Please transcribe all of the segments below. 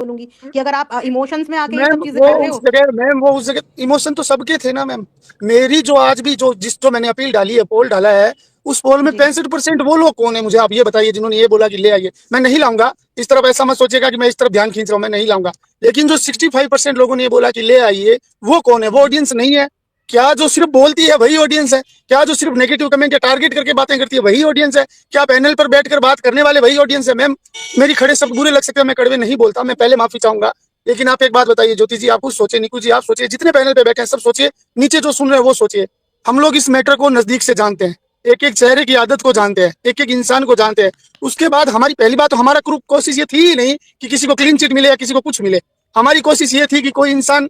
बोलूंगी कि अगर आप इमोशंस में आके ये मैम सब चीजें कर रहे हो। वो उस जगह इमोशन तो सबके थे ना मैम। मेरी जो आज भी जो मैंने अपील डाली है, पोल डाला है, उस पोल में जी 65% वो लोग कौन है मुझे आप ये बताइए, जिन्होंने ये बोला कि ले आइए। मैं नहीं लाऊंगा, इस तरफ ऐसा मत सोचिएगा कि मैं इस तरफ ध्यान खींच रहा हूँ, मैं नहीं लाऊंगा। लेकिन जो 65% लोगों ने ये बोला कि ले आइए, वो कौन है? वो ऑडियंस नहीं है क्या? जो सिर्फ बोलती है वही ऑडियंस है क्या? जो सिर्फ नेगेटिव कमेंट या टारगेट करके बातें करती है वही ऑडियंस है क्या? पैनल पर बैठकर बात करने वाले वही ऑडियंस है? मैम, मेरी खड़े शब्द बुरे लग सकते हैं, मैं कड़वे नहीं बोलता, मैं पहले माफी चाहूंगा। लेकिन आप एक बात बताइए ज्योति जी, आप कुछ सोचे, निकू जी आप सोचिए, जितने पैनल पे बैठे हैं सब सोचिए, नीचे जो सुन रहे हैं वो सोचिए। हम लोग इस मैटर को नजदीक से जानते हैं, एक एक चेहरे की आदत को जानते हैं, एक एक इंसान को जानते हैं। उसके बाद हमारी पहली बात तो हमारा कोशिश ये थी ही नहीं कि किसी को क्लीन चिट मिले या किसी को कुछ मिले। हमारी कोशिश ये थी कि कोई इंसान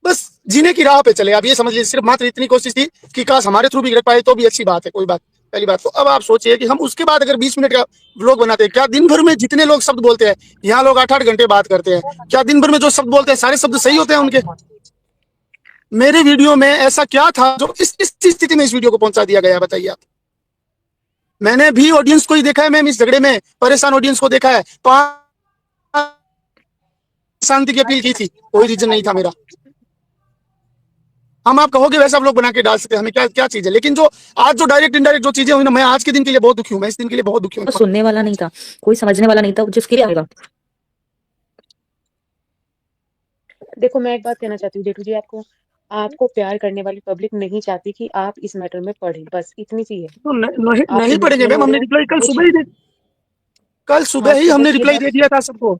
बस जीने की राह पे चले। आप ये समझ लीजिए, सिर्फ मात्र इतनी कोशिश थी कि काश हमारे थ्रू भी गिर पाए तो भी अच्छी बात है, कोई बात। पहली बात तो अब आप सोचिए कि हम उसके बाद अगर 20 मिनट का व्लॉग बनाते हैं, क्या दिन भर में जितने लोग शब्द बोलते हैं, यहाँ लोग 8-8 घंटे बात करते हैं, क्या दिन भर में जो शब्द बोलते हैं सारे शब्द सही होते हैं उनके? मेरे वीडियो में ऐसा क्या था जो इस स्थिति में इस वीडियो को पहुंचा दिया गया, बताइए आप। मैंने भी ऑडियंस को ही देखा है मैम, इस झगड़े में परेशान ऑडियंस को देखा है। शांति की अपील की थी, कोई रीजन नहीं था मेरा। हम आप कहोगे वैसा आप लोग बना के डाल सकते हैं, हमें क्या क्या चीज है। लेकिन जो आज जो डायरेक्ट इनडायरेक्ट जो चीजें हुई ना, मैं आज के दिन के लिए बहुत दुखी हूँ, मैं इस दिन के लिए बहुत दुखी हूँ। सुनने वाला नहीं था, कोई समझने वाला नहीं था, जिसके लिए आएगा। देखो मैं एक बात कहना चाहती हूँ जेठू जी, आपको आपको प्यार करने वाली पब्लिक नहीं चाहती कि आप इस मैटर में पढ़े, बस इतनी सी है। तो नहीं आप नहीं पढ़ेंगे इमोशनल मैम, हो हमने रहे रिप्लाई हैं कल कुछ। सुबह ही कल सुबह हाँ ही तो हमने बस ये रिप्लाई बात, दे दिया था सबको।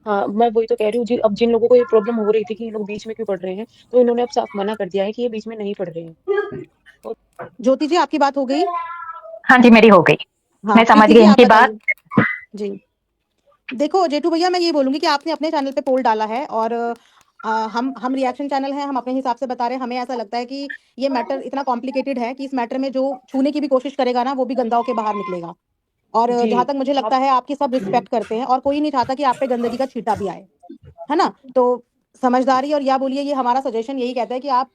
हाँ मैं वही तो कह रही हूँ जी। अब जिन लोगों को ये प्रॉब्लम हो रही थी कि ये लोग बीच में क्यों पढ़ रहे हैं, तो इन्होंने अब साफ मना कर दिया है कि ये बीच में नहीं पढ़ रहे हैं। और ज्योति जी आपकी बात हो गई? हाँ जी मेरी हो गई, हाँ मैं समझ प्रीति गई जी आप इनकी बात। बताइए। जी देखो जेठू भैया, मैं ये बोलूंगी कि आपने अपने चैनल पे पोल डाला है और हम रिएक्शन चैनल हैं, हम अपने हिसाब से बता रहे हैं। हमें ऐसा लगता है कि ये मैटर इतना कॉम्प्लिकेटेड है कि इस मैटर में जो छूने की भी कोशिश करेगा ना वो भी गंदा होके बाहर निकलेगा। और जी जहां तक मुझे लगता आप है आपकी सब रिस्पेक्ट करते हैं और कोई नहीं चाहता कि आप पे गंदगी का छींटा भी आए, है ना? तो समझदारी और या बोलिए ये हमारा सजेशन यही कहता है कि आप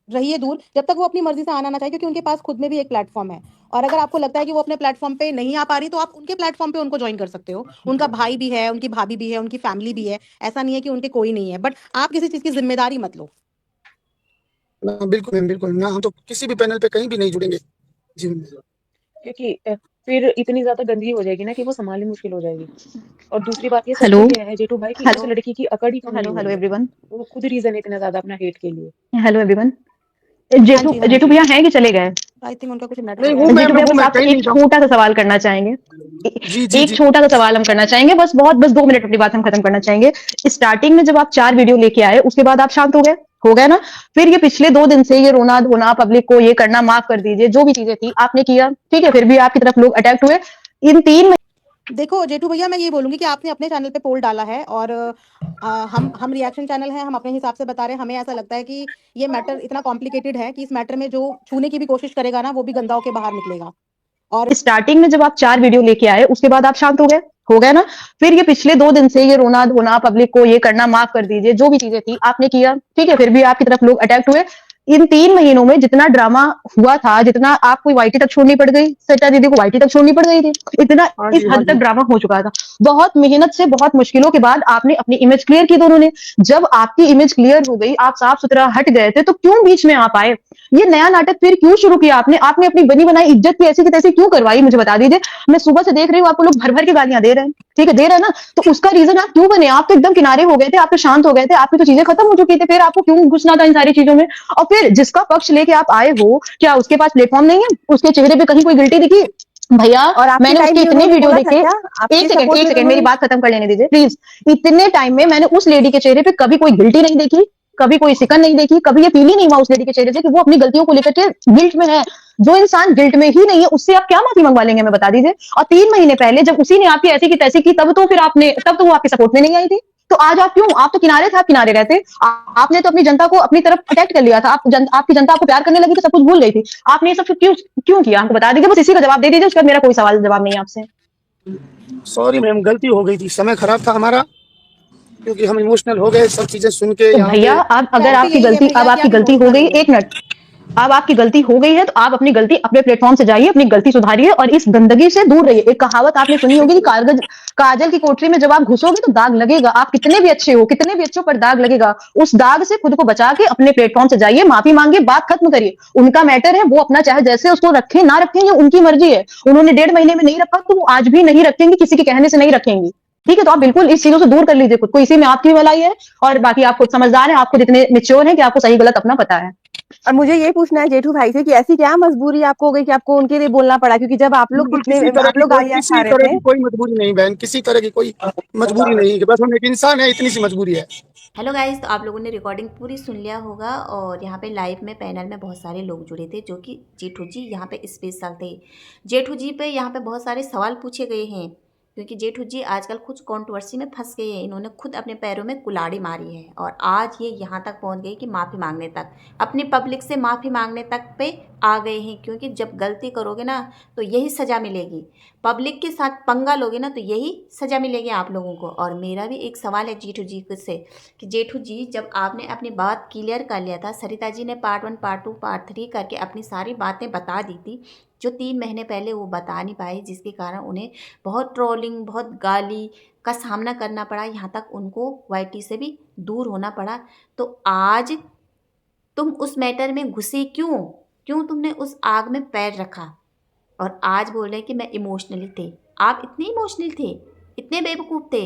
रहिए दूर जब तक वो अपनी मर्जी से आना ना चाहे, क्योंकि उनके पास खुद में भी एक प्लेटफॉर्म है। और अगर आपको लगता है कि वो अपने प्लेटफॉर्म पे नहीं आ पा रही तो आप उनके प्लेटफॉर्म पे उनको ज्वाइन कर सकते हो। उनका भाई भी है, उनकी भाभी भी है, उनकी फैमिली भी है, ऐसा नहीं है कि उनके कोई नहीं है। बट आप किसी चीज की जिम्मेदारी मत लो। बिल्कुल मैम, बिल्कुल ना, हम तो किसी भी पैनल पे कहीं भी नहीं जुड़ेंगे जी। क्योंकि फिर इतनी ज्यादा गंदगी हो जाएगी ना कि वो संभालनी मुश्किल हो जाएगी। और दूसरी बात ये सच हेलो तो ये है जेठू भाई कि उस हेलो लड़की की अकड़ ही कम नहीं हेलो हो हेलो रही है। एवरीवन, वो खुद रीजन है इतना ज्यादा अपना हेट के लिए। Hello everyone. हाँ जेठू जी हाँ जेठू जी, भैया हैं कि चले गए? आई थिंक उनका कुछ नहीं नेटवर्क हूँ इशू मैम, जेठू है। भैया हूँ बस मैं, आपसे कहीं एक नहीं जाऊँ। छोटा सा सवाल करना चाहेंगे। जी जी एक जी। छोटा सा सवाल हम करना चाहेंगे, बस 2 मिनट अपनी बात हम खत्म करना चाहेंगे। स्टार्टिंग में जब आप 4 वीडियो लेके आए उसके बाद आप शांत हो गए ना? फिर ये पिछले 2 दिन से ये रोना धोना, पब्लिक को ये करना, माफ कर दीजिए, जो भी चीजें थी आपने किया, ठीक है, फिर भी आपकी तरफ लोग अटैक हुए इन 3। देखो जेठू भैया, मैं ये बोलूंगी कि आपने अपने चैनल पे पोल डाला है और हम रिएक्शन चैनल हैं, हम अपने हिसाब से बता रहे हैं। हमें ऐसा लगता है कि ये मैटर इतना कॉम्प्लिकेटेड है कि इस मैटर में जो छूने की भी कोशिश करेगा ना वो भी गंदा होके बाहर निकलेगा। और स्टार्टिंग में जब आप 4 वीडियो लेके आए उसके बाद आप शांत हो गए ना? फिर ये पिछले 2 दिन से ये रोना धोना, पब्लिक को ये करना, माफ कर दीजिए, जो भी चीजें थी आपने किया, ठीक है, फिर भी आपकी तरफ लोग अटैक हुए इन 3 महीनों में। जितना ड्रामा हुआ था, जितना आपको वाईटी तक छोड़नी पड़ गई, सरिता दीदी को वाईटी तक छोड़नी पड़ गई थी, इतना हाँ इस जी हाँ हद तक जी। ड्रामा हो चुका था। बहुत मेहनत से, बहुत मुश्किलों के बाद आपने अपनी इमेज क्लियर की दोनों ने। जब आपकी इमेज क्लियर हो गई, आप साफ सुथरा हट गए थे, तो क्यों बीच में आप आए? ये नया नाटक फिर क्यों शुरू किया आपने? आपने अपनी बनी बनाई इज्जत की ऐसी की तैसी क्यों करवाई, मुझे बता दीजिए। मैं सुबह से देख रही हूँ आपको लोग भर भर के गालियां दे रहे हैं, ठीक है, दे रहे हैं ना? तो उसका रीजन आप क्यों बने? आप तो एकदम किनारे हो गए थे, आप तो शांत हो गए थे, आपकी तो चीजें खत्म हो चुकी थी, फिर आपको क्यों घुसना था इन सारी चीजों में? और फिर जिसका पक्ष लेके आप आए हो, क्या उसके पास प्लेटफॉर्म नहीं है? उसके चेहरे पे कहीं कोई गिल्टी दिखी? भैया और आपके मैंने टाइम उसके भी इतने उन्होंने वीडियो बोला था देखे। क्या? आपके एक सेकंड सपोर्ट एक में तो सेकंड मेरी उन्होंने। बात खत्म कर लेने दीजिए प्लीज। इतने टाइम में मैंने उस लेडी के चेहरे पे कभी कोई गिल्टी नहीं देखी, कभी कोई सिकन नहीं देखी, कभी ये फील ही नहीं हुआ उस लेडी के चेहरे से कि वो अपनी गलतियों को लेकर के गिल्ट में है। जो इंसान गिल्ट में ही नहीं है उससे आप क्या माफी मंगवा लेंगे, हमें बता दीजिए। और 3 महीने पहले जब उसी ने आपकी ऐसी की तैसी की, तब तो वो आपके सपोर्ट में नहीं आई थी। तो आज आप क्यों? आप तो किनारे थे, आप किनारे रहते। आपने तो अपनी जनता को अपनी तरफ अटैक कर लिया था। आपकी जनता आपको प्यार करने लगी तो सब कुछ भूल गई थी। आपने ये सब क्यों क्यों किया, हमको बता दीजिए, बस इसी का जवाब दे दीजिए, उसके बाद मेरा कोई सवाल जवाब नहीं है आपसे। सॉरी मैम, गलती हो गई थी, समय खराब था हमारा, क्योंकि हम इमोशनल हो गए सब चीजें सुन के तो यहाँ भैया पे। अब अगर फैक्ट आपकी यही है गलती, भैया अब कि आपकी आप गलती हो इमोशनल गई, हो गए। 1 मिनट, अब आपकी गलती हो गई है तो आप अपनी गलती अपने प्लेटफॉर्म से जाइए, अपनी गलती सुधारिए और इस गंदगी से दूर रहिए। एक कहावत आपने सुनी होगी कि काजल की कोठरी में जब आप घुसोगे तो दाग लगेगा। आप कितने भी अच्छे हो, कितने भी अच्छों पर दाग लगेगा। उस दाग से खुद को बचा के अपने प्लेटफॉर्म से जाइए, माफी मांगिए, बात खत्म करिए। उनका मैटर है, वो अपना चाहे जैसे उसको रखें ना रखें, ये उनकी मर्जी है। उन्होंने 1.5 महीने में नहीं रखा तो वो आज भी नहीं रखेंगी, किसी के कहने से नहीं रखेंगी। ठीक है, तो आप बिल्कुल इस चीजों से दूर कर लीजिए खुद को। इसी में आपकी भलाई है और बाकी आप खुद समझदार हैं, आप खुद इतने मेच्योर हैं कि आपको सही गलत अपना पता है। और मुझे ये पूछना है जेठू भाई से कि ऐसी क्या मजबूरी आपको हो गई कि आपको उनके लिए बोलना पड़ा, क्योंकि जब आप लोग बिल्कुल इतने आप लोग गालियां खा रहे थे। कोई मजबूरी नहीं बहन, किसी तरह की कोई मजबूरी नहीं है, बस हम एक इंसान है, इतनी सी मजबूरी है। हेलो गाइस, तो आप लोगों ने रिकॉर्डिंग पूरी सुन लिया होगा और यहाँ पे लाइव में पैनल में बहुत सारे लोग जुड़े थे जो कि जेठू जी यहाँ पे स्पेशल थे। जेठू जी पे यहाँ पे बहुत सारे सवाल पूछे गए हैं क्योंकि जेठू जी आजकल कुछ कंट्रोवर्सी में फंस गए हैं। इन्होंने खुद अपने पैरों में कुल्हाड़ी मारी है और आज ये यहाँ तक पहुँच गए कि माफ़ी मांगने तक, अपनी पब्लिक से माफ़ी मांगने तक पे आ गए हैं। क्योंकि जब गलती करोगे ना तो यही सज़ा मिलेगी, पब्लिक के साथ पंगा लोगे ना तो यही सज़ा मिलेगी आप लोगों को। और मेरा भी एक सवाल है जेठू जी से कि जेठू जी, जब आपने अपनी बात क्लियर कर लिया था, सरिता जी ने पार्ट 1 पार्ट 2 पार्ट 3 करके अपनी सारी बातें बता दी थी जो 3 महीने पहले वो बता नहीं पाई, जिसके कारण उन्हें बहुत ट्रोलिंग, बहुत गाली का सामना करना पड़ा, यहाँ तक उनको वाईटी से भी दूर होना पड़ा। तो आज तुम उस मैटर में घुसे क्यों तुमने उस आग में पैर रखा और आज बोल रहे हैं कि मैं इमोशनली थे। आप इतने इमोशनल थे, इतने बेवकूफ़ थे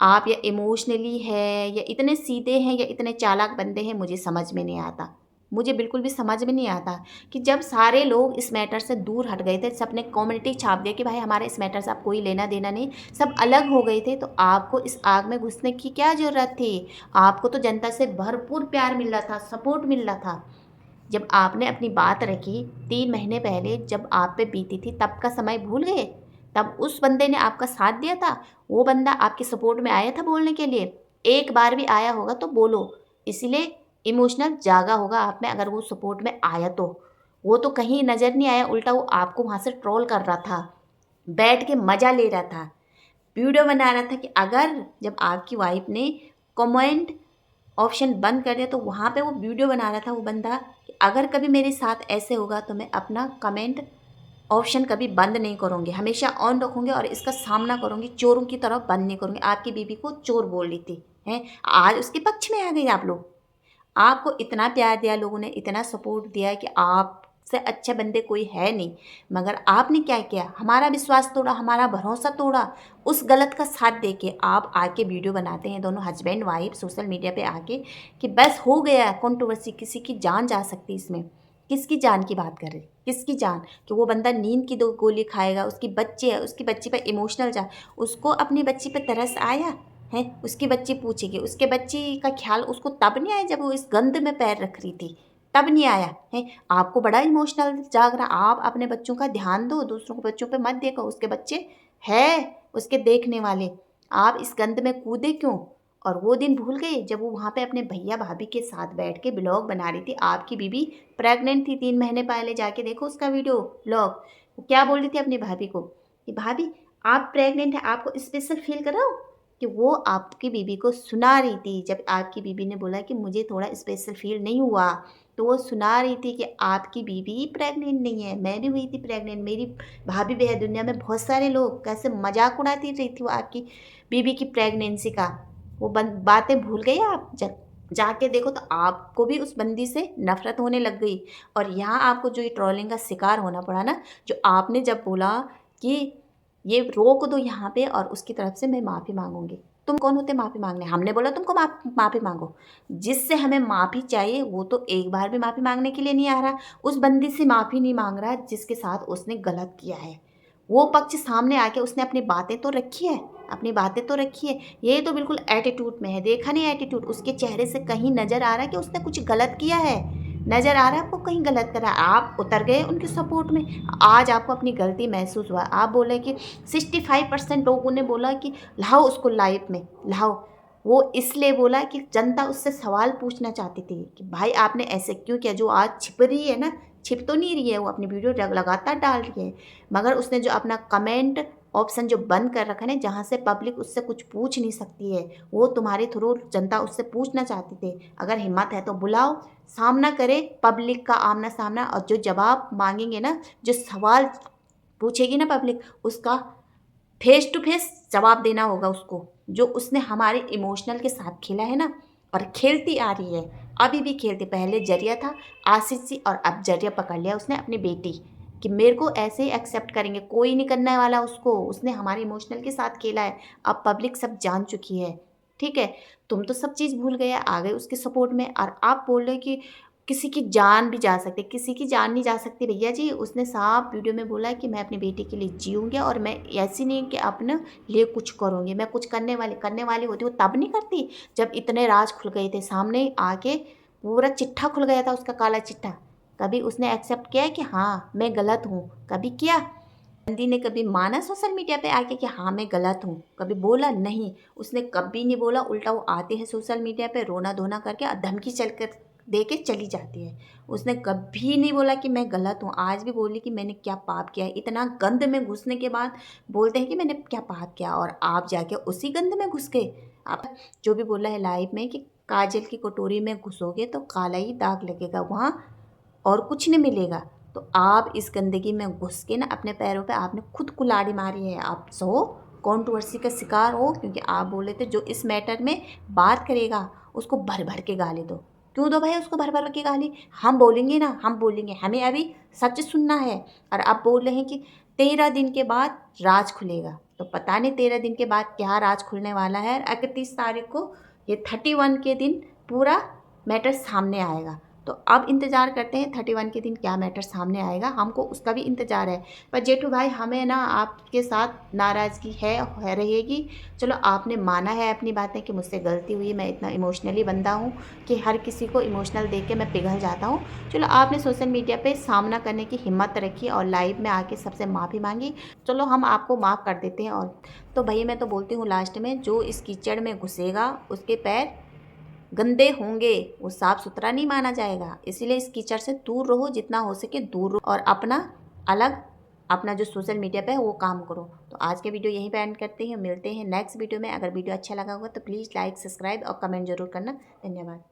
आप, या इमोशनली है या इतने सीधे हैं या इतने चालाक बंदे हैं, मुझे समझ में नहीं आता। मुझे बिल्कुल भी समझ में नहीं आता कि जब सारे लोग इस मैटर से दूर हट गए थे, सबने कम्युनिटी छाप दिया कि भाई हमारे इस मैटर से आप कोई लेना देना नहीं, सब अलग हो गए थे, तो आपको इस आग में घुसने की क्या ज़रूरत थी? आपको तो जनता से भरपूर प्यार मिल रहा था, सपोर्ट मिल रहा था। जब आपने अपनी बात रखी 3 महीने पहले जब आप पे बीती थी, तब का समय भूल गए? तब उस बंदे ने आपका साथ दिया था, वो बंदा आपके सपोर्ट में आया था बोलने के लिए? एक बार भी आया होगा तो बोलो, इसीलिए इमोशनल जागा होगा आप में। अगर वो सपोर्ट में आया तो वो तो कहीं नज़र नहीं आया, उल्टा वो आपको वहाँ से ट्रोल कर रहा था, बैठ के मज़ा ले रहा था, वीडियो बना रहा था कि अगर जब आपकी वाइफ ने कमेंट ऑप्शन बंद कर दिया तो वहाँ पे वो वीडियो बना रहा था वो बंदा कि अगर कभी मेरे साथ ऐसे होगा तो मैं अपना कमेंट ऑप्शन कभी बंद नहीं करूँगी, हमेशा ऑन रखूँगी और इसका सामना करूँगी, चोरों की तरफ बंद नहीं करूँगी। आपकी बीबी को चोर बोल रही थी हैं, आज उसके पक्ष में आ गई आप लोग। आपको इतना प्यार दिया लोगों ने, इतना सपोर्ट दिया कि आपसे अच्छे बंदे कोई है नहीं, मगर आपने क्या किया? हमारा विश्वास तोड़ा, हमारा भरोसा तोड़ा। उस गलत का साथ दे के आप आके वीडियो बनाते हैं दोनों हस्बैंड वाइफ सोशल मीडिया पे आके कि बस हो गया कंट्रोवर्सी, किसी की जान जा सकती है इसमें। किसकी जान की बात कर रहे हैं? किसकी जान? कि वो बंदा नींद की 2 गोली खाएगा, उसकी बच्ची है, उसकी बच्ची पर इमोशनल जा, उसको अपनी बच्ची पर तरस आया है? उसकी बच्ची पूछेगी, उसके बच्ची का ख्याल उसको तब नहीं आया जब वो इस गंद में पैर रख रही थी, तब नहीं आया है? आपको बड़ा इमोशनल जाग रहा। आप अपने बच्चों का ध्यान दो, दूसरों के बच्चों पे मत देखो, उसके बच्चे है उसके देखने वाले। आप इस गंद में कूदे क्यों? और वो दिन भूल गए जब वो वहाँ पे अपने भैया भाभी के साथ बैठ के ब्लॉग बना रही थी। आपकी बीबी प्रेग्नेंट थी 3 महीने पहले, जाके देखो उसका वीडियो ब्लॉग। वो क्या बोल रही थी अपनी भाभी को कि भाभी आप प्रेग्नेंट हैं, आपको स्पेशल फील कराओ, कि वो आपकी बीबी को सुना रही थी। जब आपकी बीबी ने बोला कि मुझे थोड़ा स्पेशल फील नहीं हुआ, तो वो सुना रही थी कि आपकी बीबी प्रेग्नेंट नहीं है, मैं भी हुई थी प्रेग्नेंट, मेरी भाभी भी है, दुनिया में बहुत सारे लोग, कैसे मजाक उड़ाती रही थी वो आपकी बीबी की प्रेगनेंसी का। वो बातें भूल गई आप? जाके देखो तो आपको भी उस बंदी से नफरत होने लग गई। और यहाँ आपको जो ये ट्रोलिंग का शिकार होना पड़ा ना, जो आपने जब बोला कि ये रोक दो यहाँ पे और उसकी तरफ से मैं माफ़ी मांगूंगी। तुम कौन होते माफ़ी मांगने? हमने बोला तुमको माफ़ी मांगो। जिससे हमें माफ़ी चाहिए वो तो एक बार भी माफ़ी मांगने के लिए नहीं आ रहा, उस बंदी से माफ़ी नहीं मांग रहा जिसके साथ उसने गलत किया है। वो पक्ष सामने आके उसने अपनी बातें तो रखी है, अपनी बातें तो रखी है। ये तो बिल्कुल एटीट्यूड में है, देखा नहीं एटीट्यूड? उसके चेहरे से कहीं नज़र आ रहा है कि उसने कुछ गलत किया है? नज़र आ रहा है आपको कहीं गलत करा? आप उतर गए उनके सपोर्ट में। आज आपको अपनी गलती महसूस हुआ। आप बोले कि 65% लोगों ने बोला कि लाओ उसको लाइव में लाओ। वो इसलिए बोला कि जनता उससे सवाल पूछना चाहती थी कि भाई आपने ऐसे क्यों किया। जो आज छिप रही है ना, छिप तो नहीं रही है, वो अपनी वीडियो लगातार डाल रही है, मगर उसने जो अपना कमेंट ऑप्शन जो बंद कर रखा है ना, जहाँ से पब्लिक उससे कुछ पूछ नहीं सकती है, वो तुम्हारे थ्रू जनता उससे पूछना चाहती थे। अगर हिम्मत है तो बुलाओ, सामना करे पब्लिक का आमना सामना, और जो जवाब मांगेंगे ना, जो सवाल पूछेगी ना पब्लिक, उसका फेस टू फेस जवाब देना होगा उसको, जो उसने हमारे इमोशनल के साथ खेला है ना, और खेलती आ रही है, अभी भी खेलती। पहले जरिया था आशीष जी, और अब जरिया पकड़ लिया उसने अपनी बेटी कि मेरे को ऐसे ही एक्सेप्ट करेंगे, कोई नहीं करने वाला उसको, उसने हमारे इमोशनल के साथ खेला है। अब पब्लिक सब जान चुकी है, ठीक है। तुम तो सब चीज़ भूल गए, आ गए उसके सपोर्ट में, और आप बोल रहे कि किसी की जान भी जा सकती, किसी की जान नहीं जा सकती भैया जी। उसने साफ वीडियो में बोला है कि मैं अपनी बेटी के लिए जीऊँगी, और मैं ऐसी नहीं कि अपने लिए कुछ करूँगी, मैं कुछ करने वाली होती वो तब नहीं करती जब इतने राज खुल गए थे सामने आके, पूरा चिट्ठा खुल गया था उसका, काला चिट्ठा। कभी उसने एक्सेप्ट किया है कि हाँ मैं गलत हूँ? कभी किया? नंदी ने कभी माना सोशल मीडिया पे आके कि हाँ मैं गलत हूँ? कभी बोला? नहीं, उसने कभी नहीं बोला। उल्टा वो आती है सोशल मीडिया पे रोना धोना करके, और धमकी चल कर दे के चली जाती है। उसने कभी नहीं बोला कि मैं गलत हूँ। आज भी बोली कि मैंने क्या पाप किया है। इतना गंद में घुसने के बाद बोलते हैं कि मैंने क्या पाप किया, और आप जाके उसी गंद में घुस गए। आप जो भी बोला है लाइव में कि काजल की कटोरी में घुसोगे तो काला ही दाग लगेगा वहाँ, और कुछ नहीं मिलेगा। तो आप इस गंदगी में घुस के ना अपने पैरों पे आपने खुद कुल्हाड़ी मारी है। आप सो कंट्रोवर्सी का शिकार हो, क्योंकि आप बोले थे जो इस मैटर में बात करेगा उसको भर भर के गाली दो। क्यों दो भाई उसको भर भर के गाली? हम बोलेंगे ना, हम बोलेंगे, हमें अभी सच सुनना है। और आप बोल रहे हैं कि 13 दिन के बाद राज खुलेगा, तो पता नहीं 13 दिन के बाद क्या राज खुलने वाला है। 31 तारीख को ये 31 के दिन पूरा मैटर सामने आएगा। तो अब इंतज़ार करते हैं 31 के दिन क्या मैटर सामने आएगा, हमको उसका भी इंतज़ार है। पर जेठू भाई हमें ना आपके साथ नाराज़गी है रहेगी। चलो आपने माना है अपनी बातें कि मुझसे गलती हुई, मैं इतना इमोशनली बंदा हूँ कि हर किसी को इमोशनल देख के मैं पिघल जाता हूँ। चलो आपने सोशल मीडिया पे सामना करने की हिम्मत रखी और लाइव में आके सबसे माफ़ी मांगी, चलो हम आपको माफ़ कर देते हैं। और तो भैया मैं तो बोलती हूँ लास्ट में, जो इस कीचड़ में घुसेगा उसके पैर गंदे होंगे, वो साफ सुथरा नहीं माना जाएगा। इसीलिए इस कीचड़ से दूर रहो, जितना हो सके दूर रहो, और अपना जो सोशल मीडिया पे है वो काम करो। तो आज के वीडियो यहीं पे एंड करते हैं, मिलते हैं नेक्स्ट वीडियो में। अगर वीडियो अच्छा लगा होगा तो प्लीज़ लाइक, सब्सक्राइब और कमेंट जरूर करना। धन्यवाद।